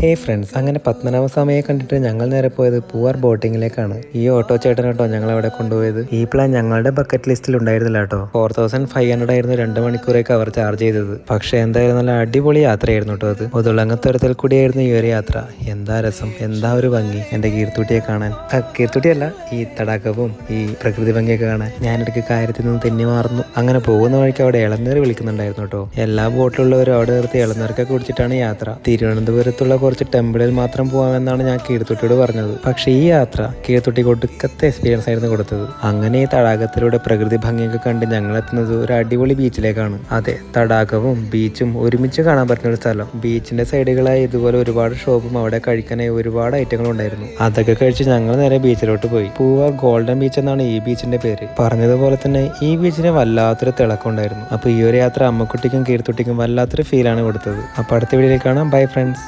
ഹേ friends, അങ്ങനെ പത്മനാഭസ്വാമിയെ കണ്ടിട്ട് ഞങ്ങൾ നേരെ പോയത് പൂവാർ ബോട്ടിങ്ങിലേക്കാണ്. ഈ ഓട്ടോ ചേട്ടൻ കേട്ടോ ഞങ്ങൾ അവിടെ കൊണ്ടുപോയത്. ഈ പ്ലാൻ ഞങ്ങളുടെ ബക്കറ്റ് ലിസ്റ്റിൽ ഉണ്ടായിരുന്നില്ല കേട്ടോ. 4500 ആയിരുന്നു 2 മണിക്കൂറേക്ക് അവർ ചാർജ് ചെയ്തത്. പക്ഷെ എന്തായാലും നല്ല അടിപൊളി യാത്രയായിരുന്നു കേട്ടോ അത്. ഒതുളങ്ങത്തുരത്തിൽ കൂടിയായിരുന്നു ഈ ഒരു യാത്ര. എന്താ രസം, എന്താ ഒരു ഭംഗി എൻ്റെ കീർത്തുട്ടിയെ കാണാൻ. കീർത്തുട്ടിയല്ല, ഈ തടാകവും ഈ പ്രകൃതി ഭംഗിയൊക്കെ കാണാൻ ഞാനിടയ്ക്ക് കാര്യത്തിൽ നിന്ന് തെന്നി മാറുന്നു. അങ്ങനെ പോകുന്ന വഴിക്ക് അവിടെ ഇളനീർ വിളിക്കുന്നുണ്ടായിരുന്നു കേട്ടോ. എല്ലാ ബോട്ടിലുള്ളവരും അവിടെ നിർത്തി ഇളനീർക്കൊക്കെ കുടിച്ചിട്ടാണ് യാത്ര. തിരുവനന്തപുരത്തുള്ള കുറച്ച് ടെമ്പിളിൽ മാത്രം പോകാമെന്നാണ് ഞാൻ കീർത്തുട്ടിയോട് പറഞ്ഞത്. പക്ഷേ ഈ യാത്ര കീർത്തുട്ടി കൊടുക്കത്തെ എക്സ്പീരിയൻസ് ആയിരുന്നു കൊടുത്തത്. അങ്ങനെ ഈ തടാകത്തിലൂടെ പ്രകൃതി ഭംഗിയൊക്കെ കണ്ട് ഞങ്ങൾ എത്തുന്നത് ഒരു അടിപൊളി ബീച്ചിലേക്കാണ്. അതെ, തടാകവും ബീച്ചും ഒരുമിച്ച് കാണാൻ പറ്റുന്ന ഒരു സ്ഥലം. ബീച്ചിന്റെ സൈഡുകളായി ഇതുപോലെ ഒരുപാട് ഷോപ്പും അവിടെ കഴിക്കാനായി ഒരുപാട് ഐറ്റങ്ങൾ ഉണ്ടായിരുന്നു. അതൊക്കെ കഴിച്ച് ഞങ്ങൾ നേരെ ബീച്ചിലോട്ട് പോയി. പൂവാർ ഗോൾഡൻ ബീച്ച് എന്നാണ് ഈ ബീച്ചിന്റെ പേര്. പറഞ്ഞതുപോലെ തന്നെ ഈ ബീച്ചിന് വല്ലാത്തൊരു തിളക്കം ഉണ്ടായിരുന്നു. അപ്പൊ ഈ ഒരു യാത്ര അമ്മക്കുട്ടിക്കും കീർത്തുട്ടിക്കും വല്ലാത്തൊരു ഫീലാണ് കൊടുത്തത്. അപ്പൊ അടുത്ത വീഡിയോയിൽ കാണാം. Bye friends.